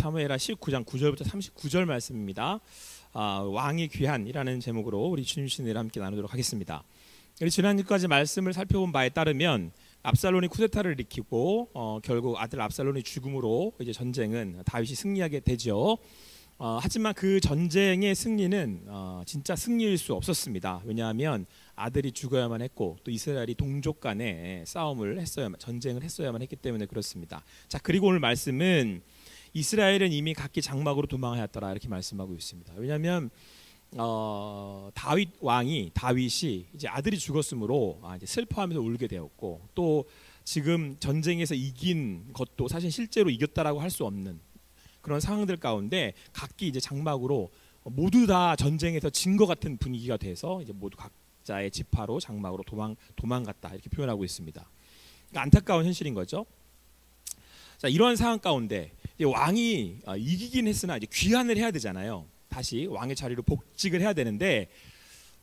사무엘하 19장 9절부터 39절 말씀입니다. 왕이 귀한이라는 제목으로 우리 주님 신뢰를 함께 나누도록 하겠습니다. 우리 지난주까지 말씀을 살펴본 바에 따르면 압살론이 쿠데타를 일으키고 결국 아들 압살론의 죽음으로 이제 전쟁은 다윗이 승리하게 되죠. 하지만 그 전쟁의 승리는 진짜 승리일 수 없었습니다. 왜냐하면 아들이 죽어야만 했고 또 이스라엘이 동족 간에 싸움을 했어야만, 전쟁을 했어야만 했기 때문에 그렇습니다. 자, 그리고 오늘 말씀은 이스라엘은 이미 각기 장막으로 도망하였더라 이렇게 말씀하고 있습니다. 왜냐하면 다윗이 이제 아들이 죽었으므로 이제 슬퍼하면서 울게 되었고, 또 지금 전쟁에서 이긴 것도 사실 실제로 이겼다라고 할 수 없는 그런 상황들 가운데 각기 이제 장막으로 모두 다 전쟁에서 진 것 같은 분위기가 돼서 이제 모두 각자의 지파로 장막으로 도망갔다 이렇게 표현하고 있습니다. 그러니까 안타까운 현실인 거죠. 자, 이런 상황 가운데 왕이 이기긴 했으나 이제 귀환을 해야 되잖아요. 다시 왕의 자리로 복직을 해야 되는데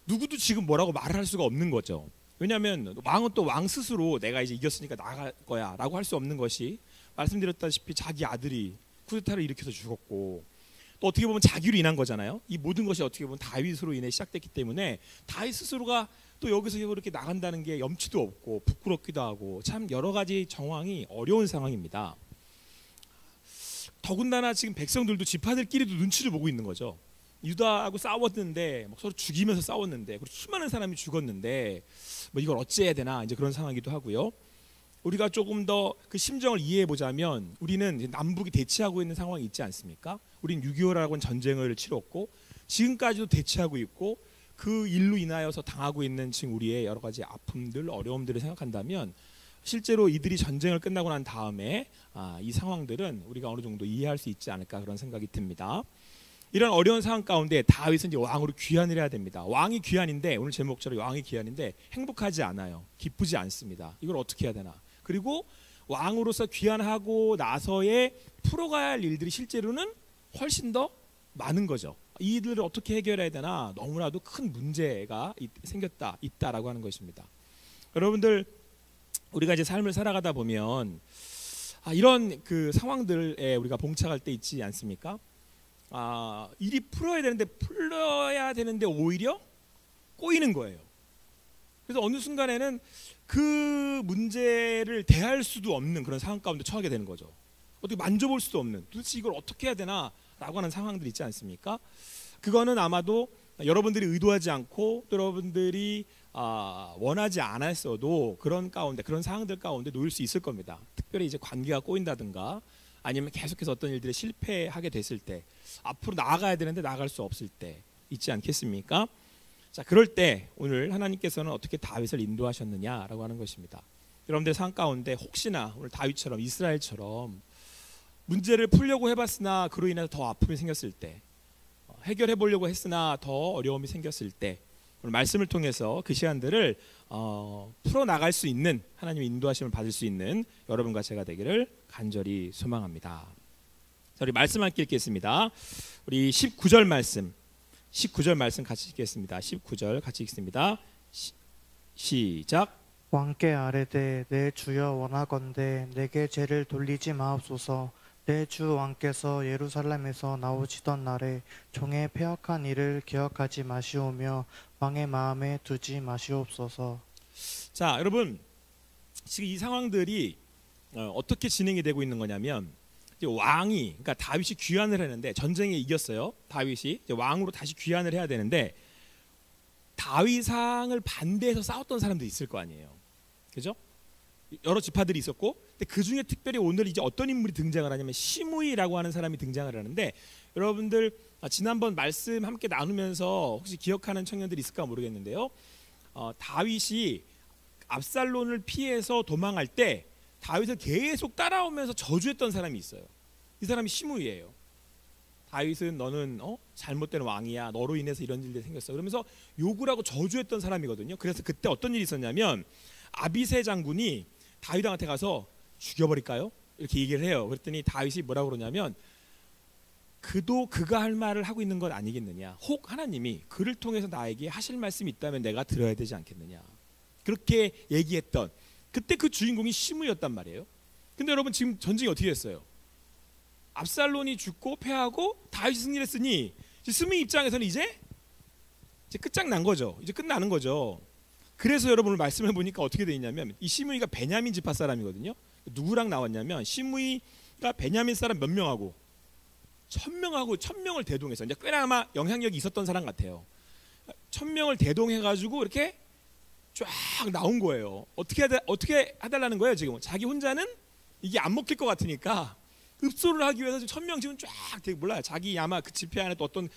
누구도 지금 뭐라고 말을 할 수가 없는 거죠. 왜냐하면 왕은 또 왕 스스로 내가 이제 이겼으니까 나갈 거야라고 할 수 없는 것이, 말씀드렸다시피 자기 아들이 쿠데타를 일으켜서 죽었고 또 어떻게 보면 자기로 인한 거잖아요. 이 모든 것이 어떻게 보면 다윗으로 인해 시작됐기 때문에 다윗 스스로가 또 여기서 이렇게 나간다는 게 염치도 없고 부끄럽기도 하고 참 여러 가지 정황이 어려운 상황입니다. 더군다나 지금 백성들도 지파들끼리도 눈치를 보고 있는 거죠. 유다하고 싸웠는데 서로 죽이면서 싸웠는데, 그리고 수많은 사람이 죽었는데 이걸 어찌해야 되나 이제 그런 상황이기도 하고요. 우리가 조금 더 그 심정을 이해해 보자면 우리는 이제 남북이 대치하고 있는 상황이 있지 않습니까? 우리는 6.25라고 전쟁을 치렀고 지금까지도 대치하고 있고 그 일로 인하여서 당하고 있는 지금 우리의 여러 가지 아픔들, 어려움들을 생각한다면 실제로 이들이 전쟁을 끝나고 난 다음에 이 상황들은 우리가 어느 정도 이해할 수 있지 않을까 그런 생각이 듭니다. 이런 어려운 상황 가운데 다윗은 이제 왕으로 귀환을 해야 됩니다. 왕이 귀환인데, 오늘 제목처럼 왕이 귀환인데 행복하지 않아요. 기쁘지 않습니다. 이걸 어떻게 해야 되나. 그리고 왕으로서 귀환하고 나서의 풀어가야 할 일들이 실제로는 훨씬 더 많은 거죠. 이 일들을 어떻게 해결해야 되나 너무나도 큰 문제가 있다라고 하는 것입니다. 여러분들, 우리가 이제 삶을 살아가다 보면 이런 그 상황들에 우리가 봉착할 때 있지 않습니까? 일이 풀어야 되는데 오히려 꼬이는 거예요. 그래서 어느 순간에는 그 문제를 대할 수도 없는 그런 상황 가운데 처하게 되는 거죠. 어떻게 만져볼 수도 없는, 도대체 이걸 어떻게 해야 되나 라고 하는 상황들 있지 않습니까? 그거는 아마도 여러분들이 의도하지 않고 또 여러분들이 원하지 않았어도 그런 가운데, 그런 상황들 가운데 놓일 수 있을 겁니다. 특별히 이제 관계가 꼬인다든가 아니면 계속해서 어떤 일들이 실패하게 됐을 때, 앞으로 나아가야 되는데 나아갈 수 없을 때 있지 않겠습니까? 자, 그럴 때 오늘 하나님께서는 어떻게 다윗을 인도하셨느냐라고 하는 것입니다. 여러분들 상황 가운데 혹시나 오늘 다윗처럼, 이스라엘처럼 문제를 풀려고 해봤으나 그로 인해서 더 아픔이 생겼을 때, 해결해 보려고 했으나 더 어려움이 생겼을 때, 오늘 말씀을 통해서 그 시간들을 풀어나갈 수 있는 하나님의 인도하심을 받을 수 있는 여러분과 제가 되기를 간절히 소망합니다. 자, 우리 말씀 함께 읽겠습니다. 우리 19절 말씀 같이 읽겠습니다. 19절 같이 읽습니다. 시작. 왕께 아뢰되 내 주여 원하건대 내게 죄를 돌리지 마옵소서. 내 주 왕께서 예루살렘에서 나오시던 날에 종의 패역한 일을 기억하지 마시오며 왕의 마음에 두지 마시옵소서. 자, 여러분, 지금 이 상황들이 어떻게 진행이 되고 있는 거냐면, 이제 왕이, 그러니까 다윗이 귀환을 했는데 전쟁에 이겼어요. 다윗이 이제 왕으로 다시 귀환을 해야 되는데 다윗왕을 반대해서 싸웠던 사람도 있을 거 아니에요. 그죠? 여러 지파들이 있었고, 근데 그 중에 특별히 오늘 이제 어떤 인물이 등장을 하냐면 시므이라고 하는 사람이 등장을 하는데, 여러분들 지난번 말씀 함께 나누면서 혹시 기억하는 청년들이 있을까 모르겠는데요. 다윗이 압살론을 피해서 도망할 때 다윗을 계속 따라오면서 저주했던 사람이 있어요. 이 사람이 시므이예요. 다윗은 너는 잘못된 왕이야. 너로 인해서 이런 일들이 생겼어. 그러면서 욕을 하고 저주했던 사람이거든요. 그래서 그때 어떤 일이 있었냐면 아비새 장군이 다윗한테 가서 죽여버릴까요? 이렇게 얘기를 해요. 그랬더니 다윗이 뭐라고 그러냐면 그도 그가 할 말을 하고 있는 건 아니겠느냐. 혹 하나님이 그를 통해서 나에게 하실 말씀이 있다면 내가 들어야 되지 않겠느냐. 그렇게 얘기했던, 그때 그 주인공이 시므이였단 말이에요. 근데 여러분 지금 전쟁이 어떻게 됐어요? 압살론이 죽고 패하고 다윗이 승리를 했으니 스므이 입장에서는 이제 끝장난 거죠. 이제 끝나는 거죠. 그래서 여러분 오늘 말씀을 보니까 어떻게 되어 있냐면 이 시므이가 베냐민 지파 사람이거든요. 누구랑 나왔냐면 시므이가 베냐민 사람 몇 명하고 1000명을 대동해서 이제 꽤나 아마 영향력이 있었던 사람 같아요. 1000명을 대동해가지고 이렇게 쫙 나온 거예요. 어떻게 해달라는 거예요 지금? 자기 혼자는 이게 안 먹힐 것 같으니까 읍소를 하기 위해서 1000명 지금 쫙 되게 몰라요. 자기 아마 그 집회 안에 또 어떤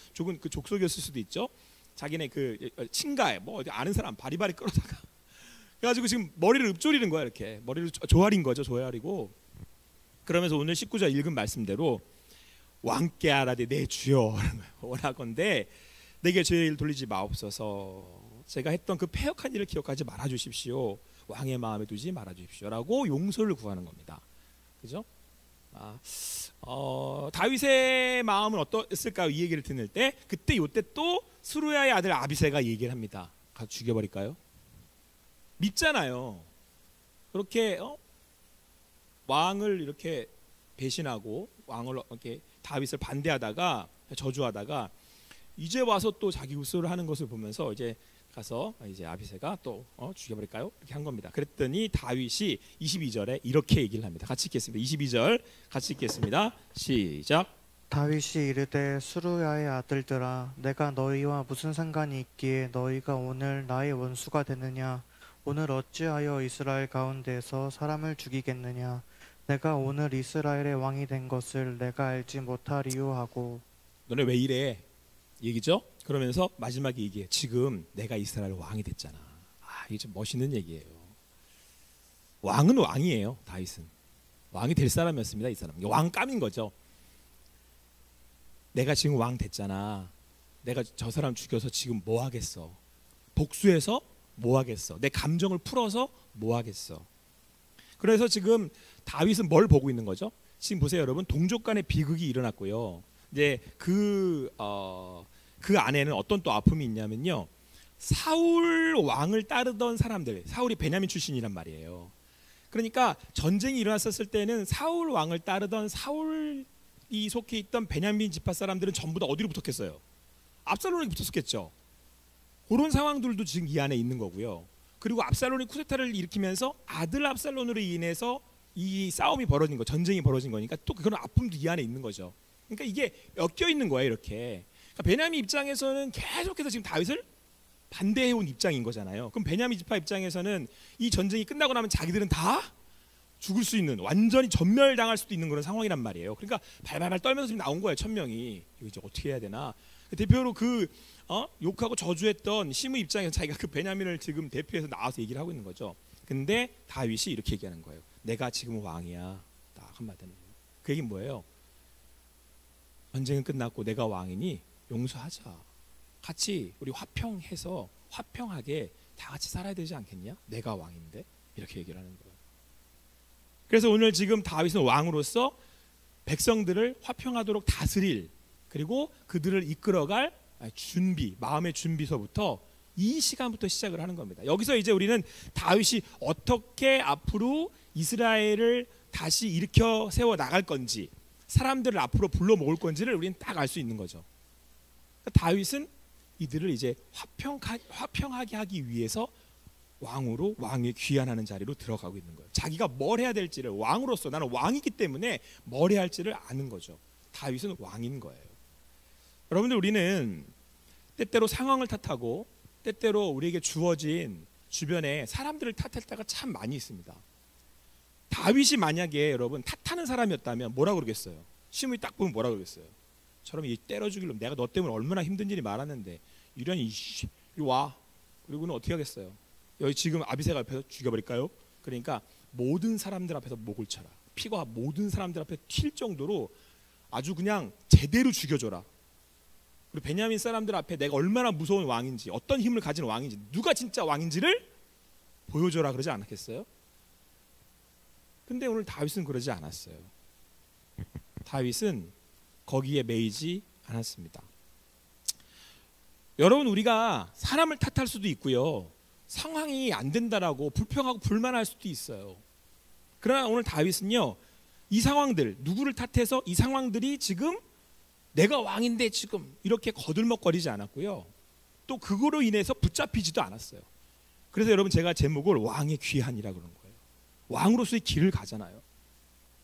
그 족속이었을 수도 있죠. 자기네 그 친가에 뭐 어디 아는 사람 바리바리 끌어다가 그래가지고 지금 머리를 읊조리는 거야. 이렇게 머리를 조아린 거죠. 조아리고 그러면서 오늘 19절 읽은 말씀대로 왕께 하라되 내 주여 원하건대 내게 죄를 돌리지 마옵소서. 제가 했던 그 패역한 일을 기억하지 말아 주십시오. 왕의 마음에 두지 말아 주십시오라고 용서를 구하는 겁니다. 그죠? 다윗의 마음은 어떠했을까요? 이 얘기를 듣는 때 그때 요때 또 스루야의 아들 아비새가 얘기를 합니다. 가서 죽여버릴까요? 밉잖아요. 그렇게 왕을 이렇게 배신하고 왕을 이렇게 다윗을 반대하다가 저주하다가 이제 와서 또 자기 흡수를 하는 것을 보면서 이제 가서 이제 아비새가 또 죽여버릴까요? 이렇게 한 겁니다. 그랬더니 다윗이 22절에 이렇게 얘기를 합니다. 같이 읽겠습니다. 22절 같이 읽겠습니다. 시작. 다윗이 이르되 수루야의 아들들아 내가 너희와 무슨 상관이 있기에 너희가 오늘 나의 원수가 되느냐. 오늘 어찌하여 이스라엘 가운데서 사람을 죽이겠느냐. 내가 오늘 이스라엘의 왕이 된 것을 내가 알지 못하리요 하고. 너네 왜 이래? 얘기죠. 그러면서 마지막에 얘기해. 지금 내가 이스라엘 왕이 됐잖아. 이게 좀 멋있는 얘기예요. 왕은 왕이에요. 다윗은 왕이 될 사람이었습니다. 이 사람 왕감인 거죠. 내가 지금 왕 됐잖아. 내가 저 사람 죽여서 지금 뭐 하겠어? 복수해서 뭐 하겠어? 내 감정을 풀어서 뭐 하겠어? 그래서 지금 다윗은 뭘 보고 있는 거죠? 지금 보세요, 여러분. 동족 간의 비극이 일어났고요. 이제 그 안에는 어떤 또 아픔이 있냐면요. 사울 왕을 따르던 사람들, 사울이 베냐민 출신이란 말이에요. 그러니까 전쟁이 일어났었을 때는 사울 왕을 따르던 사울이 속해 있던 베냐민 지파 사람들은 전부 다 어디로 붙었겠어요? 압살론에 붙었겠죠. 그런 상황들도 지금 이 안에 있는 거고요. 그리고 압살론이 쿠데타를 일으키면서 아들 압살론으로 인해서 이 싸움이 벌어진 거, 전쟁이 벌어진 거니까 또 그런 아픔도 이 안에 있는 거죠. 그러니까 이게 엮여 있는 거예요, 이렇게. 그러니까 베냐민 입장에서는 계속해서 지금 다윗을 반대해온 입장인 거잖아요. 그럼 베냐민 지파 입장에서는 이 전쟁이 끝나고 나면 자기들은 다 죽을 수 있는, 완전히 전멸당할 수도 있는 그런 상황이란 말이에요. 그러니까 발발발 떨면서 지금 나온 거예요, 1000명이. 이거 이제 어떻게 해야 되나? 대표로 욕하고 저주했던 시므 입장에서 자기가 그 베냐민을 지금 대표해서 나와서 얘기를 하고 있는 거죠. 근데 다윗이 이렇게 얘기하는 거예요. 내가 지금 왕이야. 딱 한마디는. 그 얘기는 뭐예요? 전쟁은 끝났고 내가 왕이니 용서하자. 같이 우리 화평해서 화평하게 다 같이 살아야 되지 않겠냐? 내가 왕인데. 이렇게 얘기를 하는 거예요. 그래서 오늘 지금 다윗은 왕으로서 백성들을 화평하도록 다스릴, 그리고 그들을 이끌어갈 준비, 마음의 준비서부터 이 시간부터 시작을 하는 겁니다. 여기서 이제 우리는 다윗이 어떻게 앞으로 이스라엘을 다시 일으켜 세워 나갈 건지, 사람들을 앞으로 불러 모을 건지를 우리는 딱 알 수 있는 거죠. 그러니까 다윗은 이들을 이제 화평하게 하기 위해서 왕으로, 왕의 귀환하는 자리로 들어가고 있는 거예요. 자기가 뭘 해야 될지를, 왕으로서 나는 왕이기 때문에 뭘 해야 할지를 아는 거죠. 다윗은 왕인 거예요. 여러분들, 우리는 때때로 상황을 탓하고 때때로 우리에게 주어진 주변에 사람들을 탓할 때가 참 많이 있습니다. 다윗이 만약에 여러분 탓하는 사람이었다면 뭐라 그러겠어요? 시므이 딱 보면 뭐라 그러겠어요? 저럼 이 때려 죽일 놈, 내가 너 때문에 얼마나 힘든 일이 많았는데 이런 이리 와. 그리고는 어떻게 하겠어요? 여기 지금 아비새가 옆에서 죽여버릴까요? 그러니까 모든 사람들 앞에서 목을 쳐라. 피가 모든 사람들 앞에 튈 정도로 아주 그냥 제대로 죽여줘라. 그리고 베냐민 사람들 앞에 내가 얼마나 무서운 왕인지, 어떤 힘을 가진 왕인지, 누가 진짜 왕인지를 보여줘라 그러지 않았겠어요? 근데 오늘 다윗은 그러지 않았어요. 다윗은 거기에 매이지 않았습니다. 여러분, 우리가 사람을 탓할 수도 있고요, 상황이 안 된다라고 불평하고 불만할 수도 있어요. 그러나 오늘 다윗은요, 이 상황들, 누구를 탓해서 이 상황들이 지금 내가 왕인데 지금 이렇게 거들먹거리지 않았고요. 또 그거로 인해서 붙잡히지도 않았어요. 그래서 여러분 제가 제목을 왕의 귀한이라 그런 거예요. 왕으로서의 길을 가잖아요.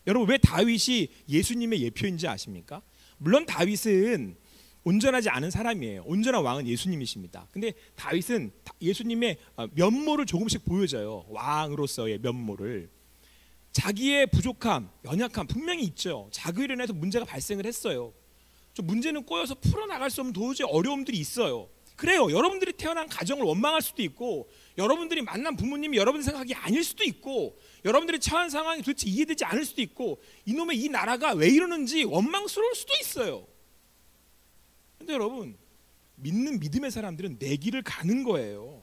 여러분 왜 다윗이 예수님의 예표인지 아십니까? 물론 다윗은 온전하지 않은 사람이에요. 온전한 왕은 예수님이십니다. 근데 다윗은 예수님의 면모를 조금씩 보여줘요. 왕으로서의 면모를. 자기의 부족함, 연약함 분명히 있죠. 자기로 인해서 문제가 발생을 했어요. 좀 문제는 꼬여서 풀어나갈 수 없는 도저히 어려움들이 있어요. 그래요. 여러분들이 태어난 가정을 원망할 수도 있고, 여러분들이 만난 부모님이 여러분 생각이 아닐 수도 있고, 여러분들이 처한 상황이 도대체 이해되지 않을 수도 있고, 이놈의 이 나라가 왜 이러는지 원망스러울 수도 있어요. 근데 여러분, 믿는 믿음의 사람들은 내 길을 가는 거예요.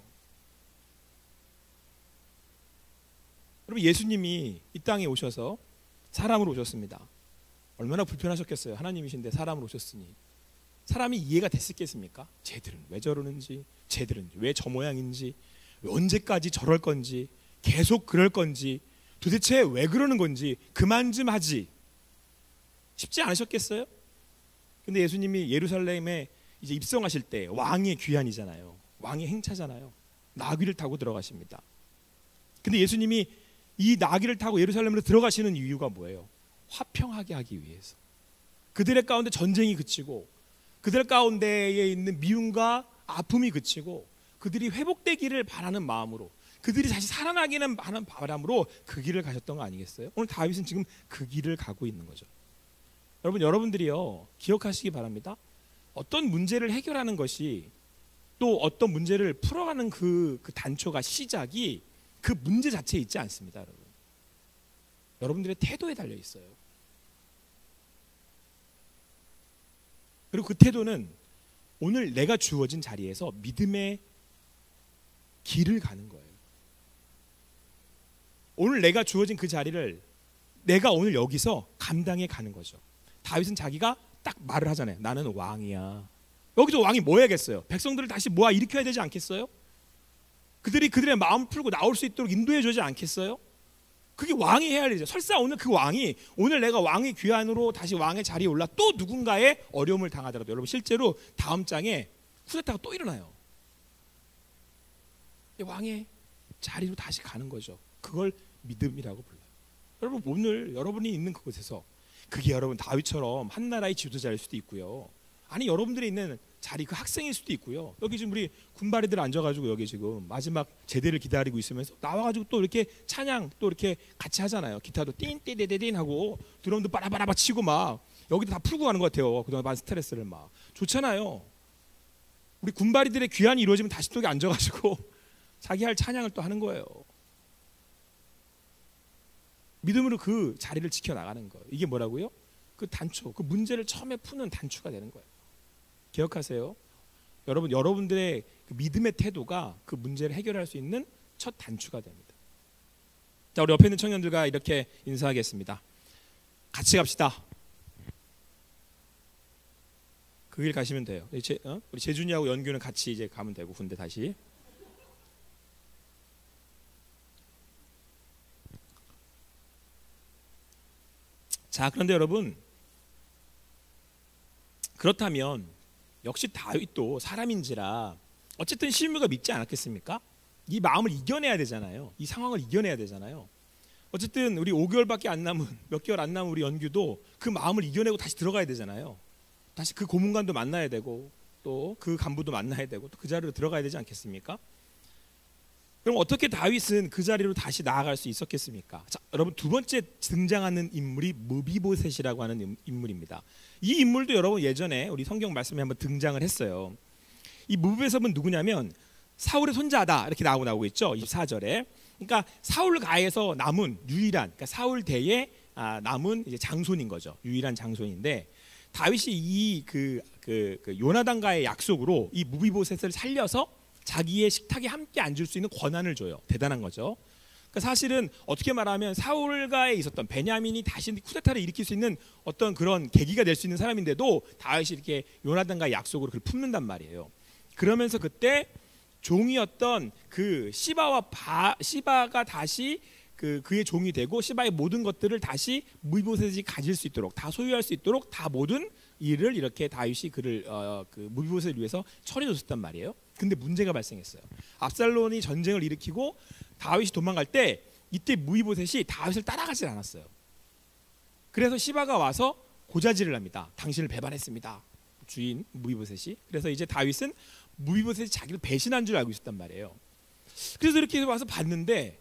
여러분, 예수님이 이 땅에 오셔서 사람으로 오셨습니다. 얼마나 불편하셨겠어요. 하나님이신데 사람으로 오셨으니. 사람이 이해가 됐겠습니까? 쟤들은 왜 저러는지, 쟤들은 왜 저 모양인지, 언제까지 저럴 건지, 계속 그럴 건지, 도대체 왜 그러는 건지 그만 좀 하지. 쉽지 않으셨겠어요? 근데 예수님이 예루살렘에 이제 입성하실 때 왕의 귀환이잖아요. 왕의 행차잖아요. 나귀를 타고 들어가십니다. 근데 예수님이 이 나귀를 타고 예루살렘으로 들어가시는 이유가 뭐예요? 화평하게 하기 위해서. 그들의 가운데 전쟁이 그치고, 그들 가운데에 있는 미움과 아픔이 그치고, 그들이 회복되기를 바라는 마음으로, 그들이 다시 살아나기는 하는 바람으로 그 길을 가셨던 거 아니겠어요? 오늘 다윗은 지금 그 길을 가고 있는 거죠. 여러분, 여러분들이요 기억하시기 바랍니다. 어떤 문제를 해결하는 것이, 또 어떤 문제를 풀어가는 그 단초가, 시작이 그 문제 자체에 있지 않습니다. 여러분, 여러분들의 태도에 달려 있어요. 그리고 그 태도는 오늘 내가 주어진 자리에서 믿음의 길을 가는 거예요. 오늘 내가 주어진 그 자리를 내가 오늘 여기서 감당해 가는 거죠. 다윗은 자기가 딱 말을 하잖아요. 나는 왕이야. 여기서 왕이 뭐 해야겠어요? 백성들을 다시 모아 일으켜야 되지 않겠어요? 그들이 그들의 마음 풀고 나올 수 있도록 인도해 주지 않겠어요? 그게 왕이 해야 할 일이죠. 설사 오늘 그 왕이, 오늘 내가 왕의 귀환으로 다시 왕의 자리에 올라 또 누군가의 어려움을 당하더라도, 여러분 실제로 다음 장에 쿠데타가 또 일어나요. 왕의 자리로 다시 가는 거죠. 그걸 믿음이라고 불러요. 여러분, 오늘 여러분이 있는 그곳에서, 그게 여러분 다윗처럼 한 나라의 지도자일 수도 있고요, 아니 여러분들이 있는 자리, 그 학생일 수도 있고요. 여기 지금 우리 군바리들 앉아가지고 여기 지금 마지막 제대를 기다리고 있으면서 나와가지고 또 이렇게 찬양 또 이렇게 같이 하잖아요. 기타도 띵띠디디딘 하고 드럼도 빠라바라바 치고 막 여기도 다 풀고 가는 것 같아요. 그동안 많은 스트레스를 막. 좋잖아요. 우리 군바리들의 귀환이 이루어지면 다시 또 여기 앉아가지고 자기 할 찬양을 또 하는 거예요. 믿음으로 그 자리를 지켜나가는 거예요. 이게 뭐라고요? 그 단초, 그 문제를 처음에 푸는 단초가 되는 거예요. 기억하세요. 여러분, 여러분들의 그 믿음의 태도가 그 문제를 해결할 수 있는 첫 단추가 됩니다. 자, 우리 옆에 있는 청년들과 이렇게 인사하겠습니다. 같이 갑시다. 그 길 가시면 돼요. 우리 재준이하고 연규는 같이 이제 가면 되고, 군대 다시. 자, 그런데 여러분, 그렇다면 역시 다윗도 사람인지라 어쨌든 실무가 믿지 않았겠습니까? 이 마음을 이겨내야 되잖아요. 이 상황을 이겨내야 되잖아요. 어쨌든 우리 5개월밖에 안 남은, 몇 개월 안 남은 우리 연규도 그 마음을 이겨내고 다시 들어가야 되잖아요. 다시 그 고문관도 만나야 되고, 또 그 간부도 만나야 되고, 또 그 자리로 들어가야 되지 않겠습니까? 그럼 어떻게 다윗은 그 자리로 다시 나아갈 수 있었겠습니까? 자, 여러분, 두 번째 등장하는 인물이 무비보셋이라고 하는 인물입니다. 이 인물도 여러분 예전에 우리 성경 말씀에 한번 등장을 했어요. 이 무비보셋은 누구냐면 사울의 손자다, 이렇게 나오고 있죠. 24절에. 그러니까 사울 가에서 남은 유일한, 그러니까 사울 대에 남은 이제 장손인 거죠. 유일한 장손인데, 다윗이 이 요나단과의 약속으로 이 무비보셋을 살려서 자기의 식탁에 함께 앉을 수 있는 권한을 줘요. 대단한 거죠. 그러니까 사실은 어떻게 말하면 사울과에 있었던, 베냐민이 다시 쿠데타를 일으킬 수 있는 어떤 그런 계기가 될 수 있는 사람인데도 다윗이 이렇게 요나단과의 약속으로 그를 품는단 말이에요. 그러면서 그때 종이었던 그 시바가 다시 그의 종이 되고 시바의 모든 것들을 다시 무비보셋이 가질 수 있도록, 다 소유할 수 있도록 다 모든 일을 이렇게 다윗이 그를 그 무비보셋을 위해서 처리해줬단 말이에요. 근데 문제가 발생했어요. 압살롬이 전쟁을 일으키고 다윗이 도망갈 때 이때 무비보셋이 다윗을 따라가질 않았어요. 그래서 시바가 와서 고자질을 합니다. 당신을 배반했습니다, 주인 무비보셋이. 그래서 이제 다윗은 무비보셋이 자기를 배신한 줄 알고 있었단 말이에요. 그래서 이렇게 와서 봤는데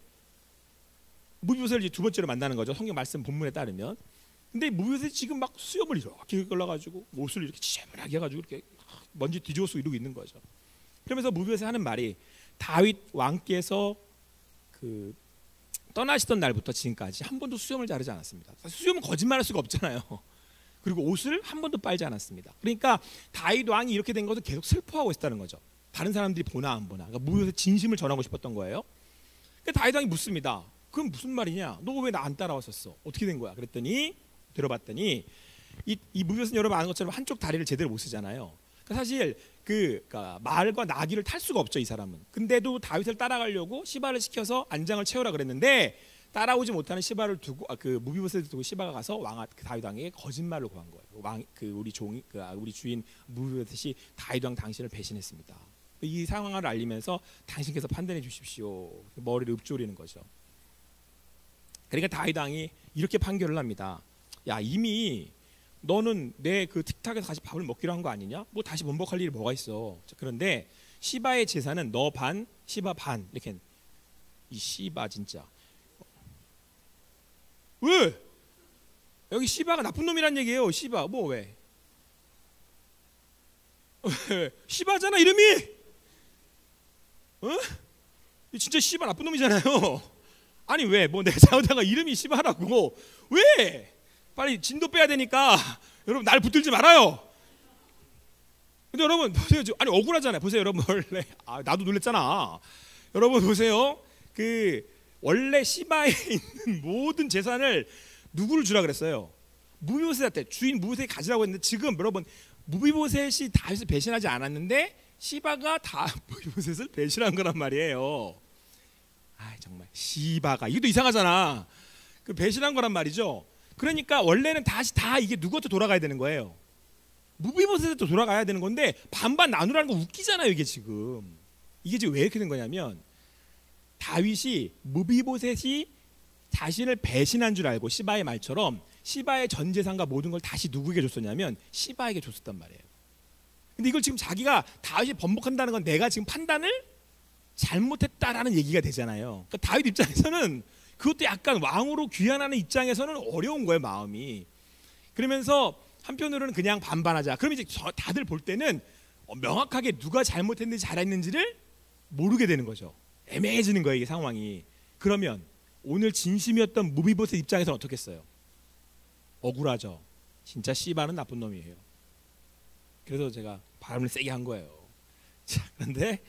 무비보셋을 이제 두 번째로 만나는 거죠. 성경 말씀 본문에 따르면. 근데 무비보셋이 지금 막 수염을 이렇게 걸러가지고 옷을 이렇게 지저분하게 해가지고 이렇게 먼지 뒤집어 쓰고 이러고 있는 거죠. 그러면서 무비보셋이 하는 말이, 다윗 왕께서 그 떠나시던 날부터 지금까지 한 번도 수염을 자르지 않았습니다. 수염은 거짓말할 수가 없잖아요. 그리고 옷을 한 번도 빨지 않았습니다. 그러니까 다윗 왕이 이렇게 된 것을 계속 슬퍼하고 있었다는 거죠. 다른 사람들이 보나 안 보나. 그러니까 무비보셋 진심을 전하고 싶었던 거예요. 그러니까 다윗 왕이 묻습니다. 그럼 무슨 말이냐? 너 왜 나 안 따라왔었어? 어떻게 된 거야? 그랬더니 들어봤더니 이 무비보셋은 여러분 아는 것처럼 한쪽 다리를 제대로 못 쓰잖아요. 그러니까 사실 그러니까 말과 나귀를 탈 수가 없죠, 이 사람은. 근데도 다윗을 따라가려고 시바를 시켜서 안장을 채우라 그랬는데 따라오지 못하는 시바를 두고 그 무비보셋을 두고 시바가 가서 그 다윗 왕에게 거짓말을 고한 거예요. 우리 종이 우리 주인 무비보셋이 다윗 왕 당신을 배신했습니다. 이 상황을 알리면서 당신께서 판단해 주십시오. 머리를 읊조리는 거죠. 그러니까 다윗 왕이 이렇게 판결을 합니다. 야, 이미 너는 내 그 틱탁에서 다시 밥을 먹기로 한 거 아니냐? 뭐 다시 번복할 일이 뭐가 있어? 그런데 시바의 제사는 너 반, 시바 반. 이렇게. 이 시바 진짜. 왜? 여기 시바가 나쁜 놈이란 얘기예요. 시바 뭐 왜? 시바잖아 이름이. 어? 진짜 시바 나쁜 놈이잖아요. 아니 왜? 뭐 내가 잘못하가 이름이 시바라고. 왜? 빨리 진도 빼야 되니까 여러분 날 붙들지 말아요. 근데 여러분 보세요. 아니 억울하잖아요. 보세요 여러분. 원래 나도 놀랬잖아. 여러분 보세요. 그 원래 시바에 있는 모든 재산을 누구를 주라 그랬어요? 무비보셋한테. 주인 무비보셋이 가지라고 했는데 지금 여러분 무비보셋이 다윗을 배신하지 않았는데 시바가 다 무비보셋을 배신한 거란 말이에요. 아 정말 시바가 이것도 이상하잖아. 그 배신한 거란 말이죠. 그러니까 원래는 다시 다 이게 누구한테 돌아가야 되는 거예요. 무비보셋한테 돌아가야 되는 건데 반반 나누라는 거 웃기잖아요. 이게 지금 왜 이렇게 된 거냐면 다윗이 무비보셋이 자신을 배신한 줄 알고 시바의 말처럼 시바의 전 재산과 모든 걸 다시 누구에게 줬었냐면 시바에게 줬었단 말이에요. 근데 이걸 지금 자기가 다윗이 번복한다는 건 내가 지금 판단을 잘못했다라는 얘기가 되잖아요. 그러니까 다윗 입장에서는 그것도 약간 왕으로 귀환하는 입장에서는 어려운 거예요, 마음이. 그러면서 한편으로는 그냥 반반하자. 그럼 이제 다들 볼 때는 명확하게 누가 잘못했는지 잘했는지를 모르게 되는 거죠. 애매해지는 거예요, 이게 상황이. 그러면 오늘 진심이었던 무비보셋 입장에서는 어떻겠어요? 억울하죠. 진짜 시바는 나쁜 놈이에요. 그래서 제가 발음을 세게 한 거예요. 자, 그런데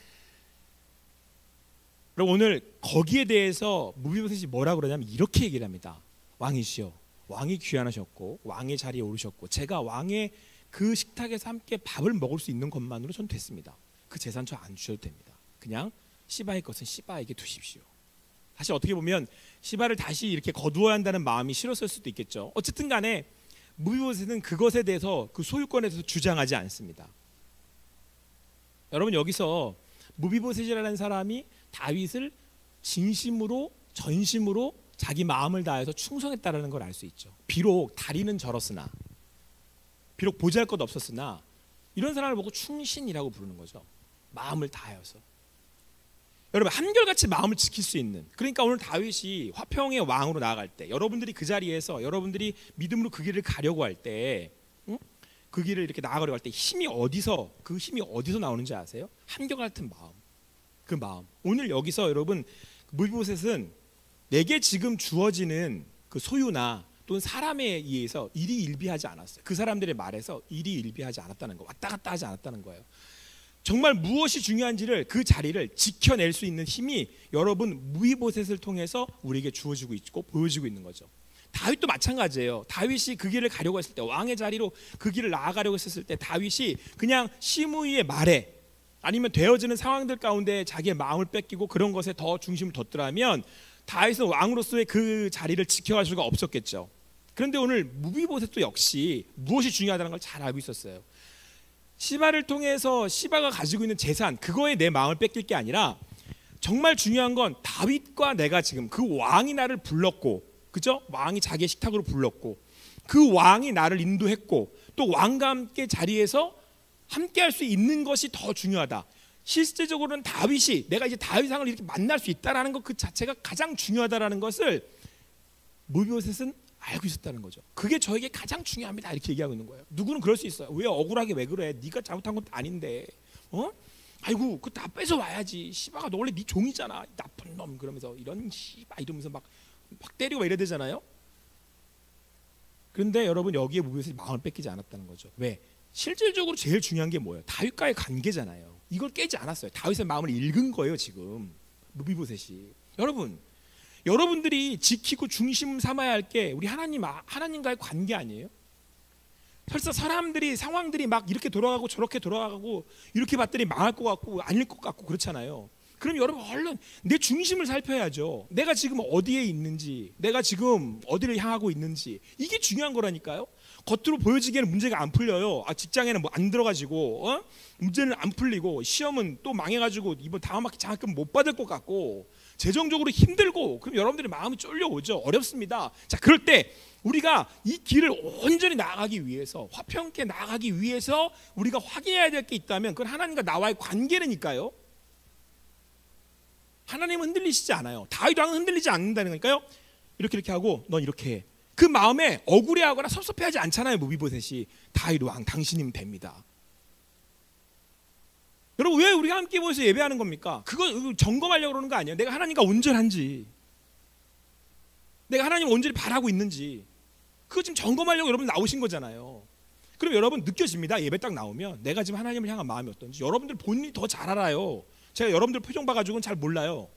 그럼 오늘 거기에 대해서 무비보셋이 뭐라 그러냐면 이렇게 얘기를 합니다. 왕이시여, 왕이 귀환하셨고 왕의 자리에 오르셨고 제가 왕의 그 식탁에서 함께 밥을 먹을 수 있는 것만으로 전 됐습니다. 그 재산 저 안 주셔도 됩니다. 그냥 시바의 것은 시바에게 두십시오. 사실 어떻게 보면 시바를 다시 이렇게 거두어야 한다는 마음이 싫었을 수도 있겠죠. 어쨌든 간에 무비보셋은 그것에 대해서 그 소유권에 대해서 주장하지 않습니다. 여러분 여기서 무비보셋이라는 사람이 다윗을 진심으로 전심으로 자기 마음을 다해서 충성했다라는 걸 알 수 있죠. 비록 다리는 절었으나, 비록 보잘것 없었으나 이런 사람을 보고 충신이라고 부르는 거죠. 마음을 다하여서. 여러분 한결같이 마음을 지킬 수 있는, 그러니까 오늘 다윗이 화평의 왕으로 나아갈 때 여러분들이 그 자리에서 여러분들이 믿음으로 그 길을 가려고 할 때, 그 길을 이렇게 나아가려고 할 때 그 힘이 어디서 나오는지 아세요? 한결같은 마음. 그 마음. 오늘 여기서 여러분 무비보셋은 내게 지금 주어지는 그 소유나 또는 사람에 의해서 일이 일비하지 않았어요. 그 사람들의 말에서 일이 일비하지 않았다는 거, 왔다 갔다 하지 않았다는 거예요. 정말 무엇이 중요한지를, 그 자리를 지켜낼 수 있는 힘이 여러분 무비보셋을 통해서 우리에게 주어지고 있고 보여지고 있는 거죠. 다윗도 마찬가지예요. 다윗이 그 길을 가려고 했을 때, 왕의 자리로 그 길을 나아가려고 했을 때 다윗이 그냥 시므이의 말에 아니면 되어지는 상황들 가운데 자기의 마음을 뺏기고 그런 것에 더 중심을 뒀더라면 다윗은 왕으로서의 그 자리를 지켜갈 수가 없었겠죠. 그런데 오늘 무비보셋도 역시 무엇이 중요하다는 걸 잘 알고 있었어요. 시바를 통해서 시바가 가지고 있는 재산, 그거에 내 마음을 뺏길 게 아니라 정말 중요한 건 다윗과 내가 지금 그 왕이 나를 불렀고, 그죠? 왕이 자기의 식탁으로 불렀고, 그 왕이 나를 인도했고, 또 왕과 함께 자리에서 함께 할 수 있는 것이 더 중요하다. 실제적으로는 다윗이, 내가 이제 다윗왕을 이렇게 만날 수 있다라는 것 그 자체가 가장 중요하다라는 것을 무비보셋은 알고 있었다는 거죠. 그게 저에게 가장 중요합니다. 이렇게 얘기하고 있는 거예요. 누구는 그럴 수 있어요. 왜 억울하게 왜 그래? 네가 잘못한 것도 아닌데, 아이고 그거 다 뺏어 와야지. 시바가 너 원래 네 종이잖아. 나쁜 놈. 그러면서 이런 시바 이러면서 막 때리고 막 이래야 되잖아요. 그런데 여러분 여기에 무비보셋이 마음을 뺏기지 않았다는 거죠. 왜? 실질적으로 제일 중요한 게 뭐예요? 다윗과의 관계잖아요. 이걸 깨지 않았어요. 다윗의 마음을 읽은 거예요. 지금 무비보셋이. 여러분들이 지키고 중심 삼아야 할 게 우리 하나님과의 관계 아니에요? 설사 사람들이 상황들이 막 이렇게 돌아가고 저렇게 돌아가고 이렇게 봤더니 망할 것 같고 아닐 것 같고 그렇잖아요. 그럼 여러분 얼른 내 중심을 살펴야죠. 내가 지금 어디에 있는지, 내가 지금 어디를 향하고 있는지, 이게 중요한 거라니까요. 겉으로 보여지기에는 문제가 안 풀려요. 직장에는 뭐 안 들어가지고, 문제는 안 풀리고, 시험은 또 망해가지고 이번 다음 학기 장학금 못 받을 것 같고, 재정적으로 힘들고, 그럼 여러분들의 마음이 쫄려오죠. 어렵습니다. 자, 그럴 때 우리가 이 길을 온전히 나아가기 위해서, 화평케 나아가기 위해서 우리가 확인해야 될 게 있다면 그건 하나님과 나와의 관계라니까요. 하나님은 흔들리시지 않아요. 다윗 왕은 흔들리지 않는다는 거니까요. 이렇게 하고 넌 이렇게 해. 그 마음에 억울해하거나 섭섭해하지 않잖아요. 무비보셋이. 다윗 왕 당신이면 됩니다. 여러분 왜 우리가 함께 모여서 예배하는 겁니까? 그거 점검하려고 그러는 거 아니에요. 내가 하나님과 온전한지, 내가 하나님 온전히 바라고 있는지, 그거 지금 점검하려고 여러분 나오신 거잖아요. 그럼 여러분 느껴집니다. 예배 딱 나오면 내가 지금 하나님을 향한 마음이 어떤지. 여러분들 본인이 더 잘 알아요. 제가 여러분들 표정 봐가지고는 잘 몰라요.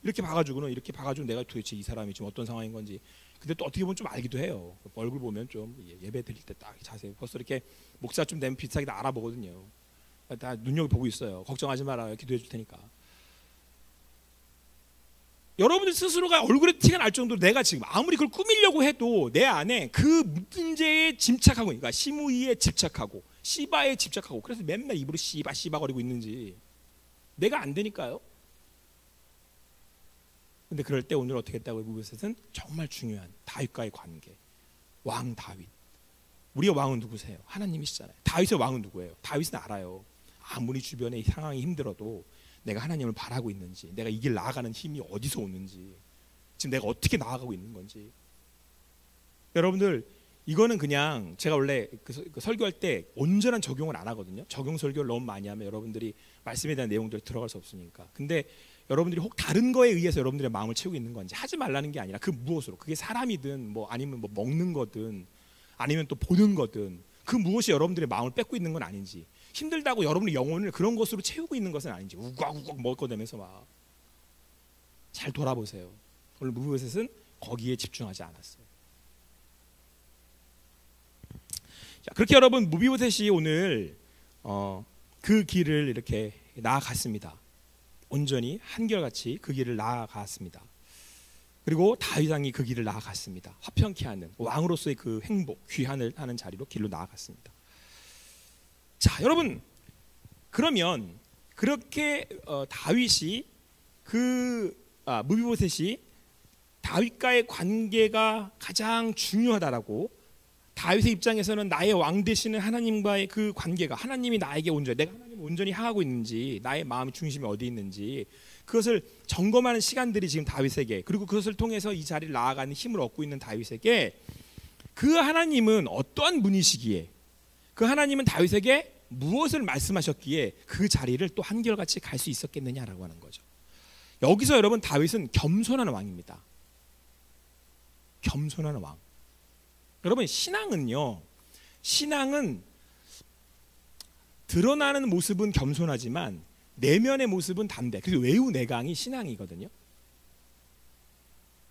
이렇게 봐가지고 내가 도대체 이 사람이 지금 어떤 상황인 건지. 근데 또 어떻게 보면 좀 알기도 해요. 얼굴 보면 좀 예배 드릴 때 딱 자세히 벌써 이렇게 목사 좀 되면 비슷하게 다 알아보거든요. 다 눈여겨보고 있어요. 걱정하지 말아요. 기도해 줄 테니까. 여러분들 스스로가 얼굴에 티가 날 정도로 내가 지금 아무리 그걸 꾸미려고 해도 내 안에 그 문제에 집착하고, 그러니까 시므이에 집착하고 시바에 집착하고, 그래서 맨날 입으로 시바 거리고 있는지 내가 안 되니까요. 근데 그럴 때 오늘 어떻게 했다고 무비보셋은 정말 중요한 다윗과의 관계. 왕 다윗. 우리의 왕은 누구세요? 하나님이시잖아요. 다윗의 왕은 누구예요? 다윗은 알아요. 아무리 주변에 상황이 힘들어도 내가 하나님을 바라고 있는지, 내가 이 길 나아가는 힘이 어디서 오는지, 지금 내가 어떻게 나아가고 있는 건지. 여러분들 이거는 그냥 제가 원래 그 설교할 때 온전한 적용을 안 하거든요. 적용 설교를 너무 많이 하면 여러분들이 말씀에 대한 내용들이 들어갈 수 없으니까. 근데 여러분들이 혹 다른 거에 의해서 여러분들의 마음을 채우고 있는 건지, 하지 말라는 게 아니라 그 무엇으로, 그게 사람이든 뭐 아니면 뭐 먹는 거든 아니면 또 보는 거든, 그 무엇이 여러분들의 마음을 뺏고 있는 건 아닌지, 힘들다고 여러분의 영혼을 그런 것으로 채우고 있는 것은 아닌지, 우걱우걱 먹을 거 되면서 막 잘 돌아보세요. 오늘 무비보셋은 거기에 집중하지 않았어요. 자, 그렇게 여러분 무비보셋이 오늘 그 길을 이렇게 나아갔습니다. 온전히 한결같이 그 길을 나아갔습니다. 그리고 다윗 왕이 그 길을 나아갔습니다. 화평케 하는 왕으로서의 그 행복, 귀환을 하는 자리로 길로 나아갔습니다. 자, 여러분, 그러면 그렇게 다윗이 무비보셋이 다윗과의 관계가 가장 중요하다라고, 다윗의 입장에서는 나의 왕 되시는 하나님과의 그 관계가, 하나님이 나에게 온전히, 내가 하나님을 온전히 향하고 있는지, 나의 마음의 중심이 어디 있는지, 그것을 점검하는 시간들이 지금 다윗에게, 그리고 그것을 통해서 이 자리를 나아가는 힘을 얻고 있는 다윗에게, 그 하나님은 어떠한 분이시기에, 그 하나님은 다윗에게 무엇을 말씀하셨기에 그 자리를 또 한결같이 갈 수 있었겠느냐라고 하는 거죠. 여기서 여러분 다윗은 겸손한 왕입니다. 겸손한 왕. 여러분 신앙은요, 신앙은 드러나는 모습은 겸손하지만 내면의 모습은 담대. 그래서 외유내강이 신앙이거든요.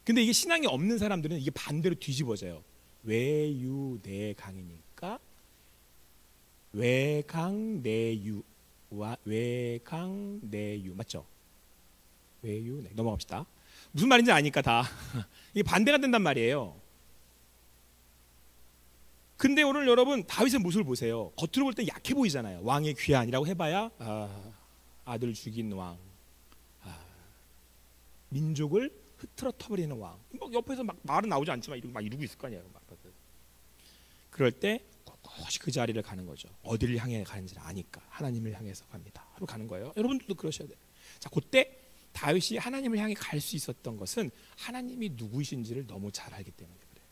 근데 이게 신앙이 없는 사람들은 이게 반대로 뒤집어져요. 외유내강이니까 외강내유와 외강내유, 맞죠? 외유내, 넘어갑시다. 무슨 말인지 아니까 다 이게 반대가 된단 말이에요. 근데 오늘 여러분 다윗의 모습을 보세요. 겉으로 볼 때 약해 보이잖아요. 왕의 귀환이라고 해봐야 아들 죽인 왕, 민족을 흐트러 터버리는 왕. 뭐 옆에서 막 말은 나오지 않지만 막 이러고 있을 거 아니에요. 막. 그럴 때 꿋꿋이 그 자리를 가는 거죠. 어디를 향해 가는지를 아니까 하나님을 향해서 갑니다. 하러 가는 거예요. 여러분들도 그러셔야 돼요. 자, 그때 다윗이 하나님을 향해 갈 수 있었던 것은 하나님이 누구이신지를 너무 잘 알기 때문에 그래요.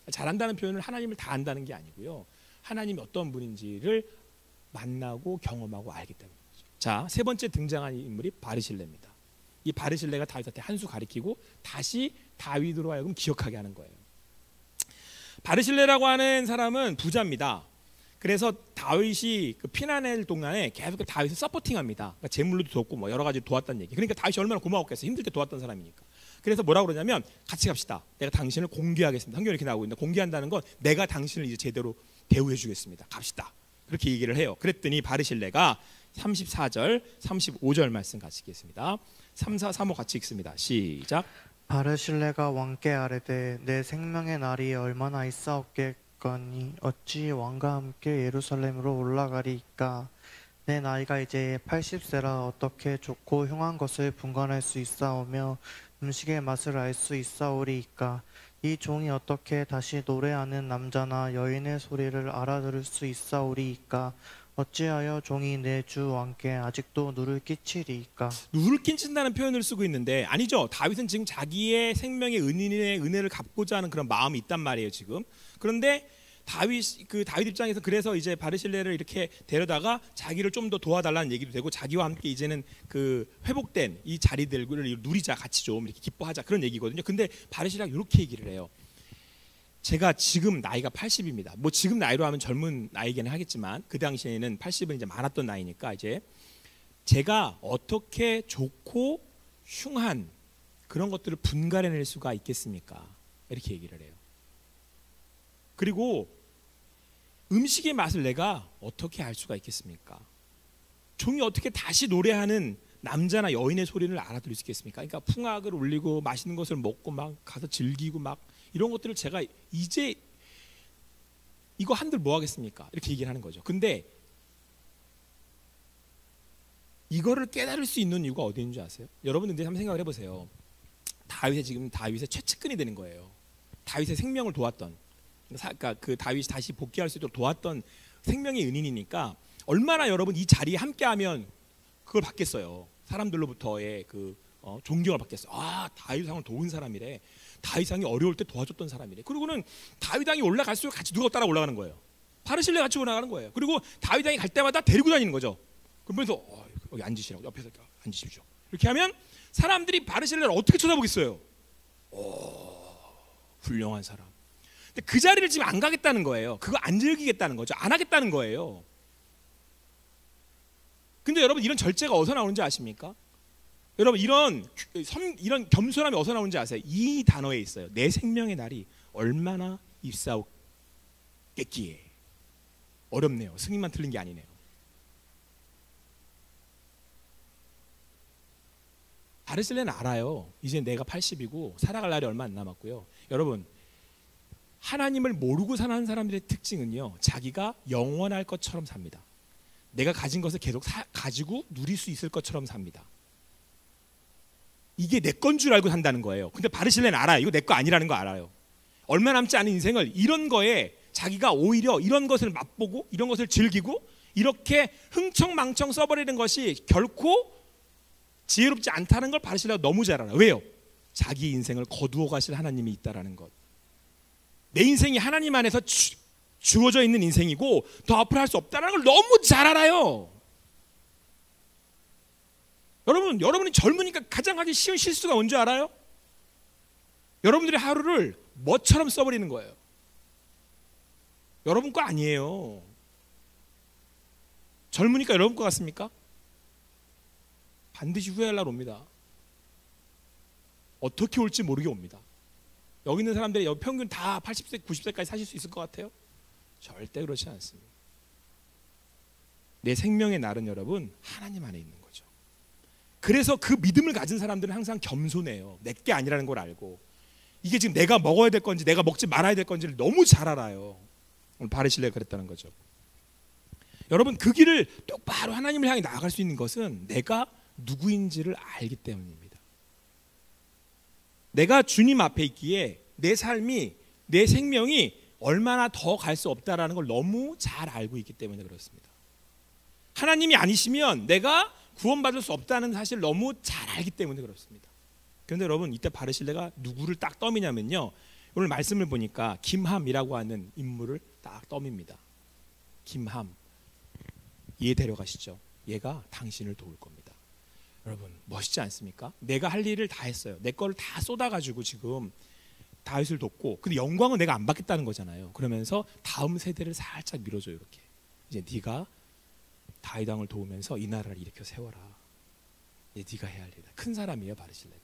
잘한다는 표현은 하나님을 다 안다는 게 아니고요. 하나님이 어떤 분인지를 만나고 경험하고 알기 때문이죠. 자, 세 번째 등장한 인물이 바르실레입니다. 이 바르실레가 다윗한테 한 수 가리키고 다시 다윗으로 하여금 기억하게 하는 거예요. 바르실레라고 하는 사람은 부자입니다. 그래서 다윗이 그 피난의 동안에 계속 다윗을 서포팅합니다. 그러니까 재물로도 돕고 뭐 여러 가지 도왔다는 얘기. 그러니까 다윗이 얼마나 고마웠겠어요. 힘들 때 도왔던 사람이니까. 그래서 뭐라고 그러냐면 같이 갑시다. 내가 당신을 공개하겠습니다. 성경에 이렇게 나오고 있는데 공개한다는 건 내가 당신을 이제 제대로 대우해 주겠습니다. 갑시다. 그렇게 얘기를 해요. 그랬더니 바르실레가 34절, 35절 말씀 같이 읽겠습니다. 3, 4, 3호 같이 읽습니다. 시작. 바르실레가 왕께 아뢰되 내 생명의 날이 얼마나 있사옵겠거니 어찌 왕과 함께 예루살렘으로 올라가리이까. 내 나이가 이제 80세라 어떻게 좋고 흉한 것을 분간할 수 있사오며 음식의 맛을 알 수 있사오리이까. 이 종이 어떻게 다시 노래하는 남자나 여인의 소리를 알아들을 수 있사오리이까. 어찌하여 종이 내 주 왕께 아직도 누를 끼치리이까. 누를 끼친다는 표현을 쓰고 있는데 아니죠. 다윗은 지금 자기의 생명의 은혜를 갚고자 하는 그런 마음이 있단 말이에요 지금. 그런데 다윗 입장에서 그래서 이제 바르실레를 이렇게 데려다가 자기를 좀 더 도와달라는 얘기도 되고 자기와 함께 이제는 그 회복된 이 자리들을 누리자, 같이 좀 이렇게 기뻐하자, 그런 얘기거든요. 근데 바르실레가 이렇게 얘기를 해요. 제가 지금 나이가 80입니다. 뭐 지금 나이로 하면 젊은 나이기는 하겠지만 그 당시에는 80은 이제 많았던 나이니까 이제 제가 어떻게 좋고 흉한 그런 것들을 분간해낼 수가 있겠습니까? 이렇게 얘기를 해요. 그리고 음식의 맛을 내가 어떻게 알 수가 있겠습니까? 종이 어떻게 다시 노래하는 남자나 여인의 소리를 알아들을 수 있겠습니까? 그러니까 풍악을 울리고 맛있는 것을 먹고 막 가서 즐기고 막 이런 것들을 제가 이제 이거 한들 뭐 하겠습니까? 이렇게 얘기를 하는 거죠. 근데 이거를 깨달을 수 있는 이유가 어디 있는지 아세요? 여러분들 이제 한번 생각을 해보세요. 다윗의 최측근이 되는 거예요. 다윗의 생명을 도왔던, 그러니까 그 다윗이 다시 복귀할 수 있도록 도왔던 생명의 은인이니까 얼마나 여러분 이 자리에 함께하면 그걸 받겠어요. 사람들로부터의 그 존경을 받겠어요. 아, 다윗 왕을 도운 사람이래. 다윗 왕이 어려울 때 도와줬던 사람이래. 그리고는 다윗 왕이 올라갈수록 같이 누가 따라 올라가는 거예요. 바르실레 같이 올라가는 거예요. 그리고 다윗 왕이 갈 때마다 데리고 다니는 거죠. 그러면서 여기 앉으시라고, 옆에서 앉으십시오. 이렇게 하면 사람들이 바르실레를 어떻게 쳐다보겠어요? 훌륭한 사람. 근데 그 자리를 지금 안 가겠다는 거예요. 그거 안 즐기겠다는 거죠. 안 하겠다는 거예요. 근데 여러분 이런 절제가 어디서 나오는지 아십니까? 여러분 이런 겸손함이 어디서 나오는지 아세요? 이 단어에 있어요. 내 생명의 날이 얼마나 잎사오겠기에. 어렵네요. 승인만 틀린 게 아니네요. 바르실레는 알아요. 이제 내가 80이고 살아갈 날이 얼마 안 남았고요. 여러분 하나님을 모르고 사는 사람들의 특징은요, 자기가 영원할 것처럼 삽니다. 내가 가진 것을 계속 가지고 누릴 수 있을 것처럼 삽니다. 이게 내 건 줄 알고 산다는 거예요. 근데 바르실레는 알아요. 이거 내 거 아니라는 거 알아요. 얼마 남지 않은 인생을 이런 거에 자기가 오히려 이런 것을 맛보고 이런 것을 즐기고 이렇게 흥청망청 써버리는 것이 결코 지혜롭지 않다는 걸 바르실레가 너무 잘 알아요. 왜요? 자기 인생을 거두어 가실 하나님이 있다라는 것. 내 인생이 하나님 안에서 주어져 있는 인생이고 더 앞으로 할 수 없다는 걸 너무 잘 알아요. 여러분이 젊으니까 가장 하기 쉬운 실수가 뭔지 알아요? 여러분들의 하루를 뭐처럼 써버리는 거예요. 여러분 거 아니에요. 젊으니까 여러분 거 같습니까? 반드시 후회할 날 옵니다. 어떻게 올지 모르게 옵니다. 여기 있는 사람들이 평균 다 80세, 90세까지 사실 수 있을 것 같아요? 절대 그렇지 않습니다. 내 생명의 날은 여러분 하나님 안에 있는 거죠. 그래서 그 믿음을 가진 사람들은 항상 겸손해요. 내게 아니라는 걸 알고, 이게 지금 내가 먹어야 될 건지 내가 먹지 말아야 될 건지를 너무 잘 알아요. 오늘 바르실레가 그랬다는 거죠. 여러분, 그 길을 똑바로 하나님을 향해 나아갈 수 있는 것은 내가 누구인지를 알기 때문입니다. 내가 주님 앞에 있기에 내 삶이, 내 생명이 얼마나 더 갈 수 없다라는 걸 너무 잘 알고 있기 때문에 그렇습니다. 하나님이 아니시면 내가 구원받을 수 없다는 사실을 너무 잘 알기 때문에 그렇습니다. 그런데 여러분, 이때 바르실레가 누구를 딱 떠미냐면요, 오늘 말씀을 보니까 김함이라고 하는 인물을 딱 떠밉니다. 김함, 얘 데려가시죠. 얘가 당신을 도울 겁니다. 여러분, 멋있지 않습니까? 내가 할 일을 다 했어요. 내 거를 다 쏟아가지고 지금 다윗을 돕고, 근데 영광은 내가 안 받겠다는 거잖아요. 그러면서 다음 세대를 살짝 밀어줘요. 이렇게, 이제 네가 다윗 왕을 도우면서 이 나라를 일으켜 세워라. 이제 네가 해야 할 일이다. 큰 사람이에요, 바르실레가.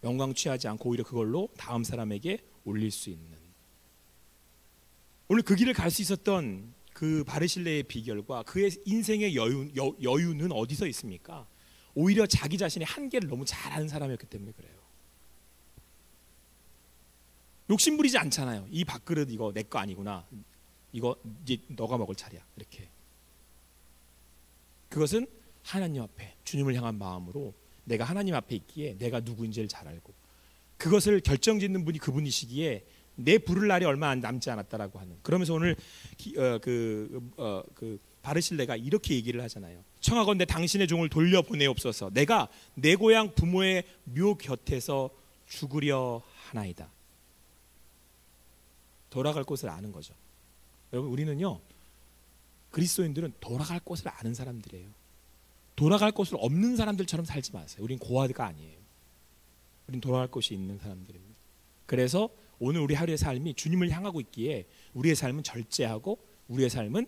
영광 취하지 않고 오히려 그걸로 다음 사람에게 올릴 수 있는, 오늘 그 길을 갈 수 있었던 그 바르실레의 비결과 그의 인생의 여유는 어디서 있습니까? 오히려 자기 자신의 한계를 너무 잘 아는 사람이었기 때문에 그래요. 욕심 부리지 않잖아요. 이 밥그릇 이거 내 거 아니구나, 이거 이제 너가 먹을 차례야, 이렇게. 그것은 하나님 앞에 주님을 향한 마음으로 내가 하나님 앞에 있기에 내가 누구인지를 잘 알고, 그것을 결정짓는 분이 그분이시기에 내 부를 날이 얼마 남지 않았다라고 하는. 그러면서 오늘 바르실레가 이렇게 얘기를 하잖아요. 청하건대 당신의 종을 돌려보내옵소서. 내가 내 고향 부모의 묘 곁에서 죽으려 하나이다. 돌아갈 곳을 아는 거죠. 여러분, 우리는요, 그리스도인들은 돌아갈 곳을 아는 사람들이에요. 돌아갈 곳을 없는 사람들처럼 살지 마세요. 우린 고아가 아니에요. 우린 돌아갈 곳이 있는 사람들입니다. 그래서 오늘 우리 하루의 삶이 주님을 향하고 있기에 우리의 삶은 절제하고, 우리의 삶은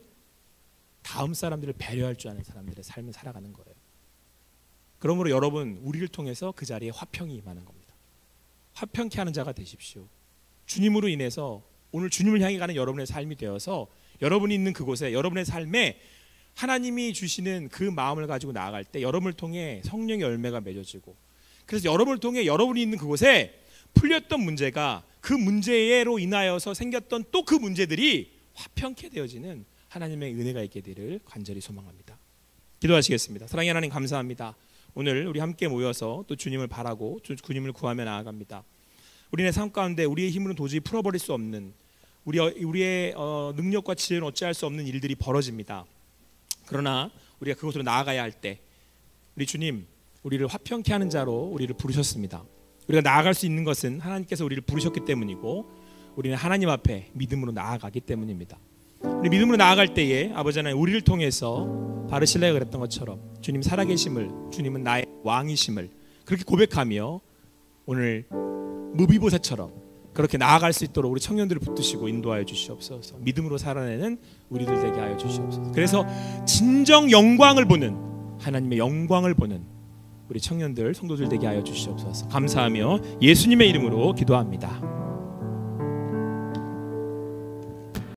다음 사람들을 배려할 줄 아는 사람들의 삶을 살아가는 거예요. 그러므로 여러분, 우리를 통해서 그 자리에 화평이 임하는 겁니다. 화평케 하는 자가 되십시오. 주님으로 인해서 오늘 주님을 향해 가는 여러분의 삶이 되어서 여러분이 있는 그곳에, 여러분의 삶에 하나님이 주시는 그 마음을 가지고 나아갈 때 여러분을 통해 성령의 열매가 맺어지고, 그래서 여러분을 통해 여러분이 있는 그곳에 풀렸던 문제가 그 문제로 인하여서 생겼던 또 그 문제들이 화평케 되어지는 하나님의 은혜가 있게 되기를 간절히 소망합니다. 기도하시겠습니다. 사랑의 하나님, 감사합니다. 오늘 우리 함께 모여서 또 주님을 바라고 주님을 구하며 나아갑니다. 우리의 삶 가운데 우리의 힘으로는 도저히 풀어버릴 수 없는, 우리의 능력과 지혜는 어찌할 수 없는 일들이 벌어집니다. 그러나 우리가 그곳으로 나아가야 할 때 우리 주님, 우리를 화평케 하는 자로 우리를 부르셨습니다. 우리가 나아갈 수 있는 것은 하나님께서 우리를 부르셨기 때문이고, 우리는 하나님 앞에 믿음으로 나아가기 때문입니다. 우리 믿음으로 나아갈 때에 아버지 하나님, 우리를 통해서 바르실레가 그랬던 것처럼 주님 살아계심을, 주님은 나의 왕이심을 그렇게 고백하며 오늘 무비보셋처럼 그렇게 나아갈 수 있도록 우리 청년들을 붙드시고 인도하여 주시옵소서. 믿음으로 살아내는 우리들 되게 하여 주시옵소서. 그래서 진정 영광을 보는, 하나님의 영광을 보는 우리 청년들, 성도들 되게 하여 주시옵소서. 감사하며 예수님의 이름으로 기도합니다.